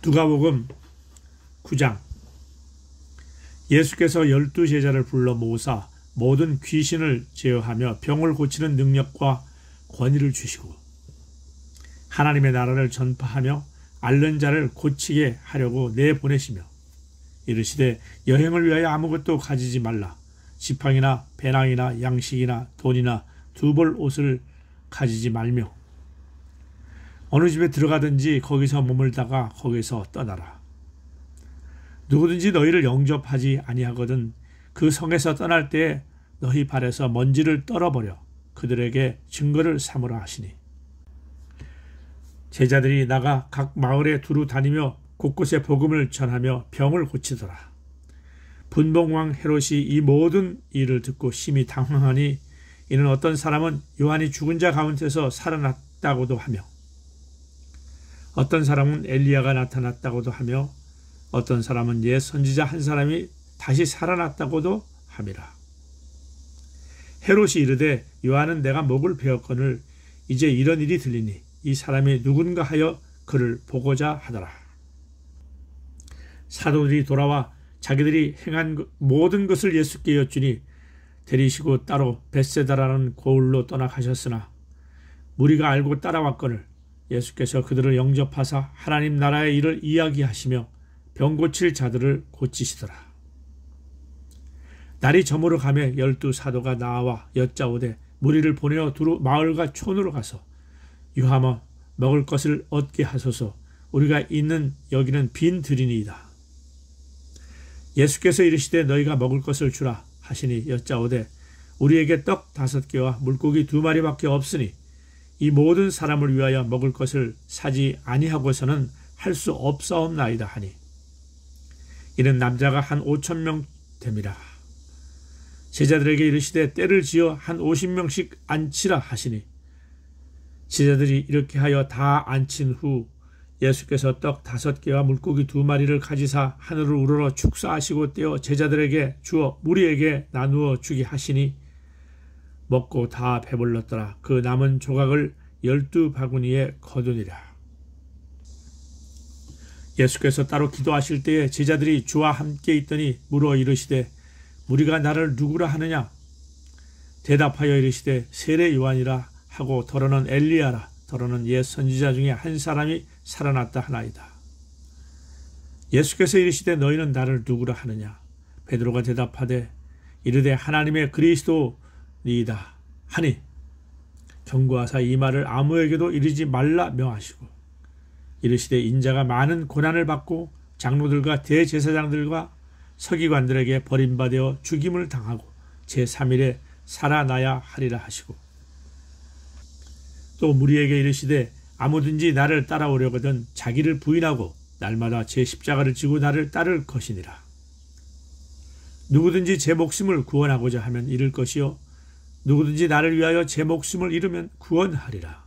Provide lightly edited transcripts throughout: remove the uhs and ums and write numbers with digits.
누가복음 9장. 예수께서 12제자를 불러 모으사 모든 귀신을 제어하며 병을 고치는 능력과 권위를 주시고 하나님의 나라를 전파하며 앓는 자를 고치게 하려고 내보내시며 이르시되 여행을 위하여 아무것도 가지지 말라. 지팡이나 배낭이나 양식이나 돈이나 두 벌 옷을 가지지 말며 어느 집에 들어가든지 거기서 머물다가 거기서 떠나라. 누구든지 너희를 영접하지 아니하거든 그 성에서 떠날 때에 너희 발에서 먼지를 떨어버려 그들에게 증거를 삼으라 하시니, 제자들이 나가 각 마을에 두루 다니며 곳곳에 복음을 전하며 병을 고치더라. 분봉왕 헤롯이 이 모든 일을 듣고 심히 당황하니 이는 어떤 사람은 요한이 죽은 자 가운데서 살아났다고도 하며 어떤 사람은 엘리야가 나타났다고도 하며 어떤 사람은 옛 선지자 한 사람이 다시 살아났다고도 함이라. 헤롯이 이르되 요한은 내가 목을 베었거늘 이제 이런 일이 들리니 이 사람이 누군가 하여 그를 보고자 하더라. 사도들이 돌아와 자기들이 행한 모든 것을 예수께 여쭈니 데리시고 따로 벳세다라는 고을로 떠나가셨으나 무리가 알고 따라왔거늘 예수께서 그들을 영접하사 하나님 나라의 일을 이야기하시며 병 고칠 자들을 고치시더라. 날이 저물어 가매 12사도가 나와 여짜오되 무리를 보내어 두루 마을과 촌으로 가서 유하며 먹을 것을 얻게 하소서. 우리가 있는 여기는 빈 들이니이다. 예수께서 이르시되 너희가 먹을 것을 주라 하시니 여짜오되 우리에게 떡 5개와 물고기 2마리밖에 없으니 이 모든 사람을 위하여 먹을 것을 사지 아니하고서는 할 수 없사옵나이다 하니, 이는 남자가 한 5,000명 됨이라. 제자들에게 이르시되 때를 지어 한 50명씩 앉히라 하시니 제자들이 이렇게 하여 다 앉힌 후 예수께서 떡 5개와 물고기 2마리를 가지사 하늘을 우러러 축사하시고 떼어 제자들에게 주어 무리에게 나누어 주게 하시니 먹고 다 배불렀더라. 그 남은 조각을 12바구니에 거두니라. 예수께서 따로 기도하실 때에 제자들이 주와 함께 있더니 물어 이르시되 무리가 나를 누구라 하느냐? 대답하여 이르시되 세례 요한이라 하고 더러는 엘리야라, 더러는 옛 선지자 중에 한 사람이 살아났다 하나이다. 예수께서 이르시되 너희는 나를 누구라 하느냐? 베드로가 대답하되 이르되 하나님의 그리스도니이다 하니 경고하사 이 말을 아무에게도 이르지 말라 명하시고 이르시되 인자가 많은 고난을 받고 장로들과 대제사장들과 서기관들에게 버림받아 죽임을 당하고 제3일에 살아나야 하리라 하시고 또 무리에게 이르시되 아무든지 나를 따라오려거든 자기를 부인하고 날마다 제 십자가를 지고 나를 따를 것이니라. 누구든지 제 목숨을 구원하고자 하면 잃을 것이요 누구든지 나를 위하여 제 목숨을 잃으면 구원하리라.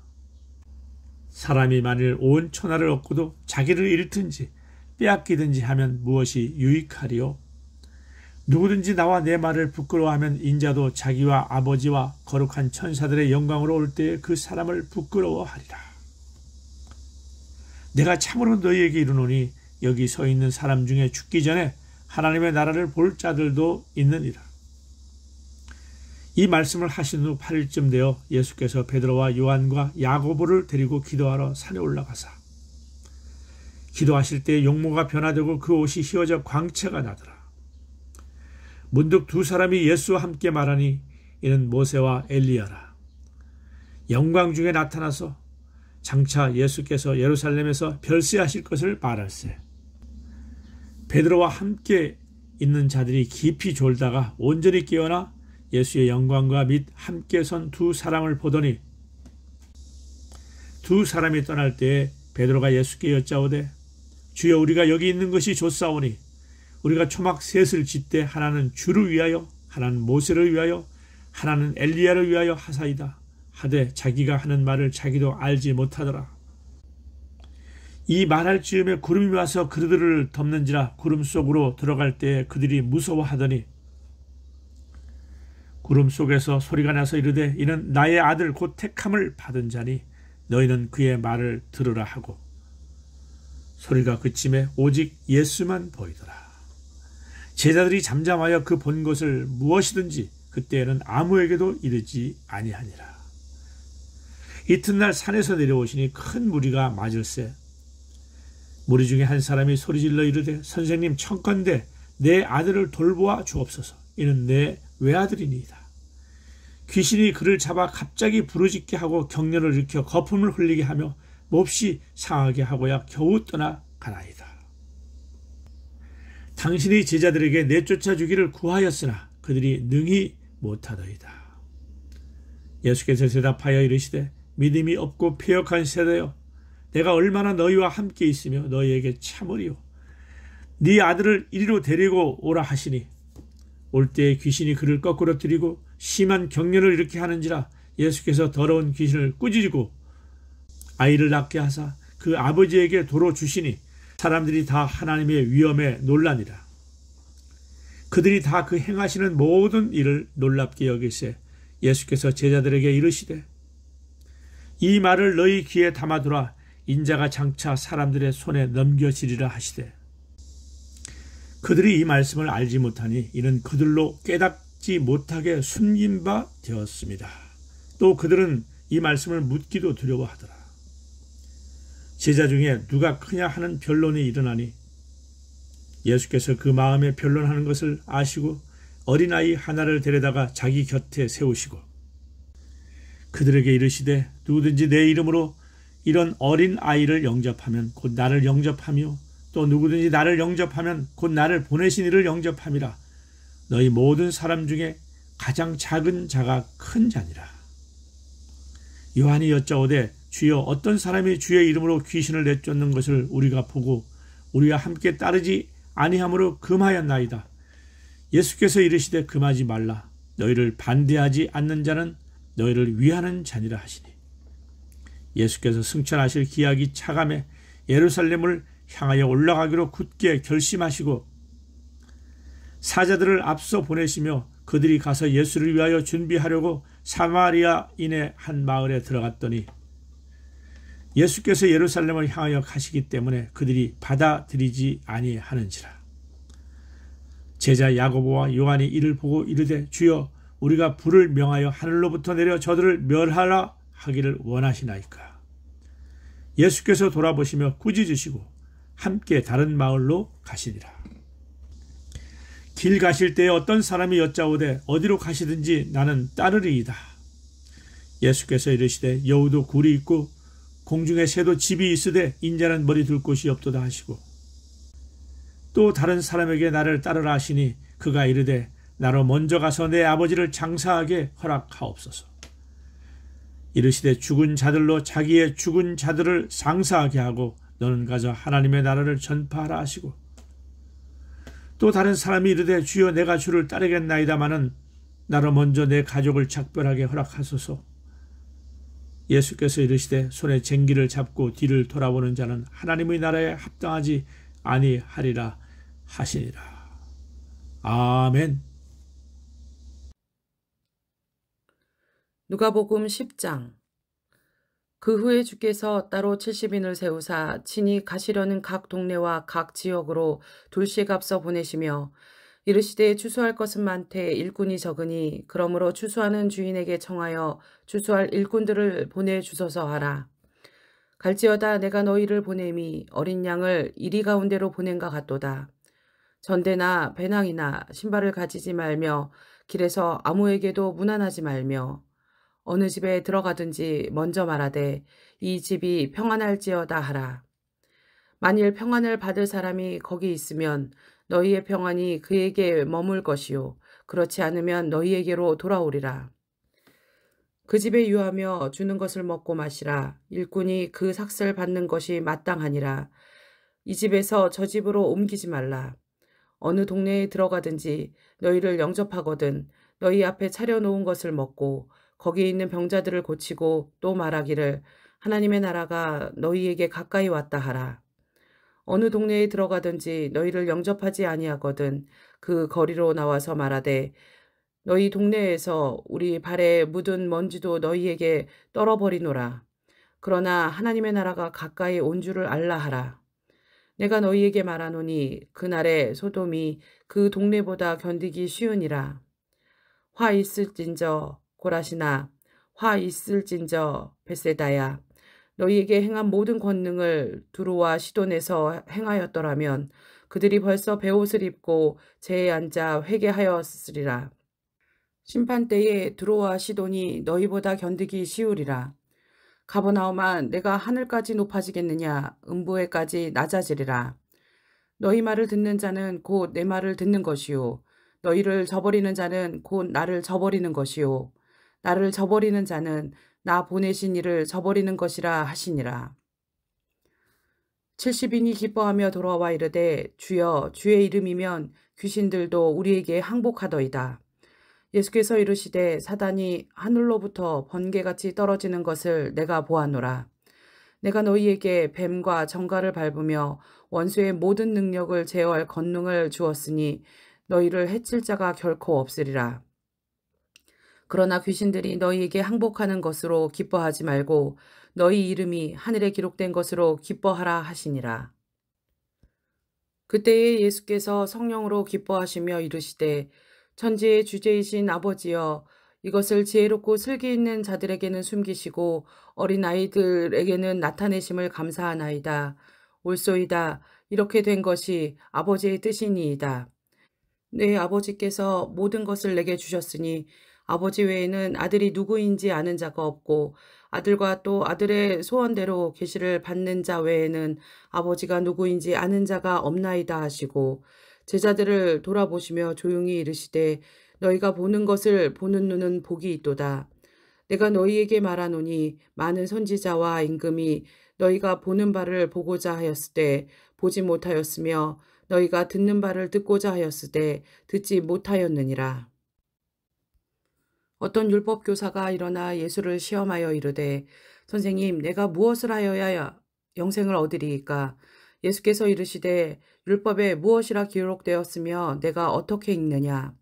사람이 만일 온 천하를 얻고도 자기를 잃든지 빼앗기든지 하면 무엇이 유익하리요? 누구든지 나와 내 말을 부끄러워하면 인자도 자기와 아버지와 거룩한 천사들의 영광으로 올 때에 그 사람을 부끄러워하리라. 내가 참으로 너희에게 이르노니 여기 서 있는 사람 중에 죽기 전에 하나님의 나라를 볼 자들도 있느니라. 이 말씀을 하신 후 8일쯤 되어 예수께서 베드로와 요한과 야고보를 데리고 기도하러 산에 올라가사 기도하실 때 용모가 변화되고 그 옷이 휘어져 광채가 나더라. 문득 2사람이 예수와 함께 말하니 이는 모세와 엘리야라. 영광 중에 나타나서 장차 예수께서 예루살렘에서 별세하실 것을 말할세. 베드로와 함께 있는 자들이 깊이 졸다가 온전히 깨어나 예수의 영광과 및 함께 선 2사람을 보더니 2사람이 떠날 때에 베드로가 예수께 여짜오되 주여 우리가 여기 있는 것이 좋사오니 우리가 초막 셋을 짓되 하나는 주를 위하여 하나는 모세를 위하여 하나는 엘리야를 위하여 하사이다 하되 자기가 하는 말을 자기도 알지 못하더라. 이 말할 즈음에 구름이 와서 그들을 덮는지라 구름 속으로 들어갈 때에 그들이 무서워하더니 구름 속에서 소리가 나서 이르되 이는 나의 아들 곧 택함을 받은 자니 너희는 그의 말을 들으라 하고 소리가 그침에 오직 예수만 보이더라. 제자들이 잠잠하여 그 본 것을 무엇이든지 그때에는 아무에게도 이르지 아니하니라. 이튿날 산에서 내려오시니 큰 무리가 맞을세. 무리 중에 한 사람이 소리질러 이르되 선생님 청컨대 내 아들을 돌보아 주옵소서. 이는 내 외아들이니이다. 귀신이 그를 잡아 갑자기 부르짖게 하고 격려를 일으켜 거품을 흘리게 하며 몹시 상하게 하고야 겨우 떠나가나이다. 당신이 제자들에게 내쫓아 주기를 구하였으나 그들이 능히 못하더이다. 예수께서 대답하여 이르시되 믿음이 없고 패역한 세대여, 내가 얼마나 너희와 함께 있으며 너희에게 참으리요. 네 아들을 이리로 데리고 오라 하시니 올 때에 귀신이 그를 거꾸로 들이고 심한 격려를 일으켜 하는지라. 예수께서 더러운 귀신을 꾸짖고 아이를 낳게 하사 그 아버지에게 도로 주시니 사람들이 다 하나님의 위엄에 놀라니라. 그들이 다 그 행하시는 모든 일을 놀랍게 여기세 예수께서 제자들에게 이르시되 이 말을 너희 귀에 담아두라. 인자가 장차 사람들의 손에 넘겨지리라 하시되 그들이 이 말씀을 알지 못하니 이는 그들로 깨닫지 못하게 숨긴 바 되었습니다. 또 그들은 이 말씀을 묻기도 두려워하더라. 제자 중에 누가 크냐 하는 변론이 일어나니 예수께서 그 마음에 변론하는 것을 아시고 어린아이 하나를 데려다가 자기 곁에 세우시고 그들에게 이르시되 누구든지 내 이름으로 이런 어린 아이를 영접하면 곧 나를 영접하며 또 누구든지 나를 영접하면 곧 나를 보내신 이를 영접함이라. 너희 모든 사람 중에 가장 작은 자가 큰 자니라. 요한이 여짜오되 주여 어떤 사람이 주의 이름으로 귀신을 내쫓는 것을 우리가 보고 우리와 함께 따르지 아니함으로 금하였나이다. 예수께서 이르시되 금하지 말라. 너희를 반대하지 않는 자는 너희를 위하는 자니라 하시니 예수께서 승천하실 기약이 차감해 예루살렘을 향하여 올라가기로 굳게 결심하시고 사자들을 앞서 보내시며 그들이 가서 예수를 위하여 준비하려고 사마리아인의 한 마을에 들어갔더니 예수께서 예루살렘을 향하여 가시기 때문에 그들이 받아들이지 아니하는지라. 제자 야고보와 요한이 이를 보고 이르되 주여 우리가 불을 명하여 하늘로부터 내려 저들을 멸하라 하기를 원하시나이까. 예수께서 돌아보시며 꾸짖으시고 함께 다른 마을로 가시니라. 길 가실 때에 어떤 사람이 여짜오되 어디로 가시든지 나는 따르리이다. 예수께서 이르시되 여우도 굴이 있고 공중에 새도 집이 있으되 인자는 머리 둘 곳이 없도다 하시고 또 다른 사람에게 나를 따르라 하시니 그가 이르되 나로 먼저 가서 내 아버지를 장사하게 허락하옵소서. 이르시되 죽은 자들로 자기의 죽은 자들을 장사하게 하고 너는 가서 하나님의 나라를 전파하라 하시고 또 다른 사람이 이르되 주여 내가 주를 따르겠나이다마는 나로 먼저 내 가족을 작별하게 허락하소서. 예수께서 이르시되 손에 쟁기를 잡고 뒤를 돌아보는 자는 하나님의 나라에 합당하지 아니하리라 하시니라. 아멘. 누가복음 10장. 그 후에 주께서 따로 70인을 세우사 친히 가시려는 각 동네와 각 지역으로 둘씩 앞서 보내시며 이르시되 추수할 것은 많되 일꾼이 적으니 그러므로 추수하는 주인에게 청하여 추수할 일꾼들을 보내주소서 하라. 갈지어다 내가 너희를 보냄이 어린 양을 이리 가운데로 보낸가 같도다. 전대나 배낭이나 신발을 가지지 말며 길에서 아무에게도 문안하지 말며 어느 집에 들어가든지 먼저 말하되 이 집이 평안할지어다 하라. 만일 평안을 받을 사람이 거기 있으면 너희의 평안이 그에게 머물 것이요 그렇지 않으면 너희에게로 돌아오리라. 그 집에 유하며 주는 것을 먹고 마시라. 일꾼이 그 삭슬 받는 것이 마땅하니라. 이 집에서 저 집으로 옮기지 말라. 어느 동네에 들어가든지 너희를 영접하거든 너희 앞에 차려놓은 것을 먹고 거기 있는 병자들을 고치고 또 말하기를 하나님의 나라가 너희에게 가까이 왔다 하라. 어느 동네에 들어가든지 너희를 영접하지 아니하거든 그 거리로 나와서 말하되 너희 동네에서 우리 발에 묻은 먼지도 너희에게 떨어버리노라. 그러나 하나님의 나라가 가까이 온 줄을 알라 하라. 내가 너희에게 말하노니 그날에 소돔이 그 동네보다 견디기 쉬우니라. 화 있을진저 고라시나, 화 있을진저 벳세다야. 너희에게 행한 모든 권능을 두로와 시돈에서 행하였더라면 그들이 벌써 베옷을 입고 제에 앉아 회개하였으리라. 심판 때에 두로와 시돈이 너희보다 견디기 쉬우리라. 가버나움아, 내가 하늘까지 높아지겠느냐? 음부에까지 낮아지리라. 너희 말을 듣는 자는 곧 내 말을 듣는 것이요. 너희를 저버리는 자는 곧 나를 저버리는 것이요. 나를 저버리는 자는 나 보내신 이를 저버리는 것이라 하시니라. 70인이 기뻐하며 돌아와 이르되 주여 주의 이름이면 귀신들도 우리에게 항복하더이다. 예수께서 이르시되 사단이 하늘로부터 번개같이 떨어지는 것을 내가 보았노라. 내가 너희에게 뱀과 정갈을 밟으며 원수의 모든 능력을 제어할 권능을 주었으니 너희를 해칠 자가 결코 없으리라. 그러나 귀신들이 너희에게 항복하는 것으로 기뻐하지 말고 너희 이름이 하늘에 기록된 것으로 기뻐하라 하시니라. 그때에 예수께서 성령으로 기뻐하시며 이르시되 천지의 주제이신 아버지여, 이것을 지혜롭고 슬기 있는 자들에게는 숨기시고 어린아이들에게는 나타내심을 감사하나이다. 옳소이다. 이렇게 된 것이 아버지의 뜻이니이다. 내 아버지께서 모든 것을 내게 주셨으니 아버지 외에는 아들이 누구인지 아는 자가 없고 아들과 또 아들의 소원대로 계시를 받는 자 외에는 아버지가 누구인지 아는 자가 없나이다 하시고 제자들을 돌아보시며 조용히 이르시되 너희가 보는 것을 보는 눈은 복이 있도다. 내가 너희에게 말하노니 많은 선지자와 임금이 너희가 보는 바를 보고자 하였을 때 보지 못하였으며 너희가 듣는 바를 듣고자 하였을 때 듣지 못하였느니라. 어떤 율법 교사가 일어나 예수를 시험하여 이르되 선생님, 내가 무엇을 하여야 영생을 얻으리이까? 예수께서 이르시되 율법에 무엇이라 기록되었으며 내가 어떻게 읽느냐?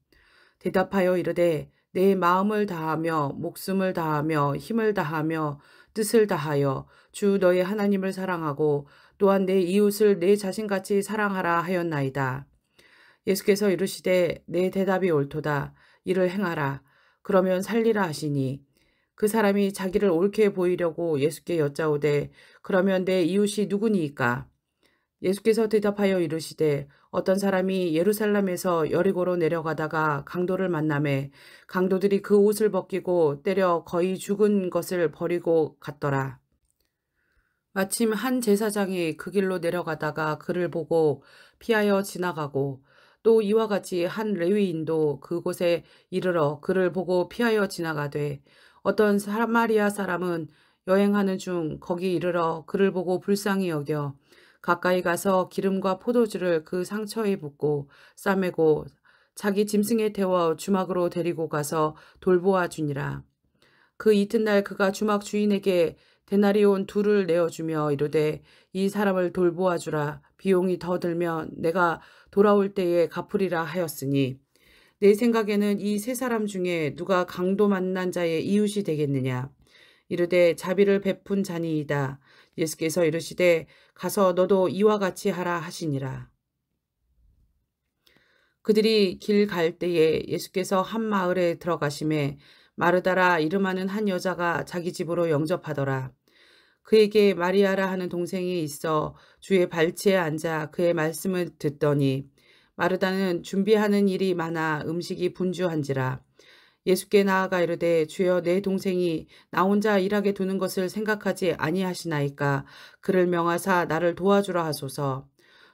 대답하여 이르되 내 마음을 다하며 목숨을 다하며 힘을 다하며 뜻을 다하여 주 너의 하나님을 사랑하고 또한 내 이웃을 내 자신같이 사랑하라 하였나이다. 예수께서 이르시되 내 대답이 옳도다. 이를 행하라. 그러면 살리라 하시니 그 사람이 자기를 옳게 보이려고 예수께 여짜오되 그러면 내 이웃이 누구니이까? 예수께서 대답하여 이르시되 어떤 사람이 예루살렘에서 여리고로 내려가다가 강도를 만나매 강도들이 그 옷을 벗기고 때려 거의 죽은 것을 버리고 갔더라. 마침 한 제사장이 그 길로 내려가다가 그를 보고 피하여 지나가고 또 이와 같이 한 레위인도 그곳에 이르러 그를 보고 피하여 지나가되 어떤 사마리아 사람은 여행하는 중 거기 이르러 그를 보고 불쌍히 여겨 가까이 가서 기름과 포도주를 그 상처에 붓고 싸매고 자기 짐승에 태워 주막으로 데리고 가서 돌보아 주니라. 그 이튿날 그가 주막 주인에게 데나리온 2를 내어주며 이르되 이 사람을 돌보아 주라. 비용이 더 들면 내가 돌아올 때에 갚으리라 하였으니 내 생각에는 이 세 사람 중에 누가 강도 만난 자의 이웃이 되겠느냐? 이르되 자비를 베푼 자니이다. 예수께서 이르시되 가서 너도 이와 같이 하라 하시니라. 그들이 길 갈 때에 예수께서 한 마을에 들어가심에 마르다라 이름하는 한 여자가 자기 집으로 영접하더라. 그에게 마리아라 하는 동생이 있어 주의 발치에 앉아 그의 말씀을 듣더니 마르다는 준비하는 일이 많아 음식이 분주한지라. 예수께 나아가 이르되 주여 내 동생이 나 혼자 일하게 두는 것을 생각하지 아니하시나이까? 그를 명하사 나를 도와주라 하소서.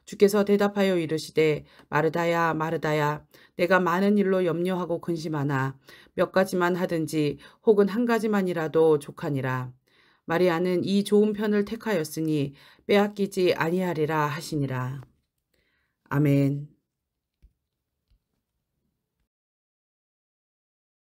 주께서 대답하여 이르시되 마르다야 마르다야 내가 많은 일로 염려하고 근심하나 몇 가지만 하든지 혹은 한 가지만이라도 족하니라. 마리아는 이 좋은 편을 택하였으니 빼앗기지 아니하리라 하시니라. 아멘.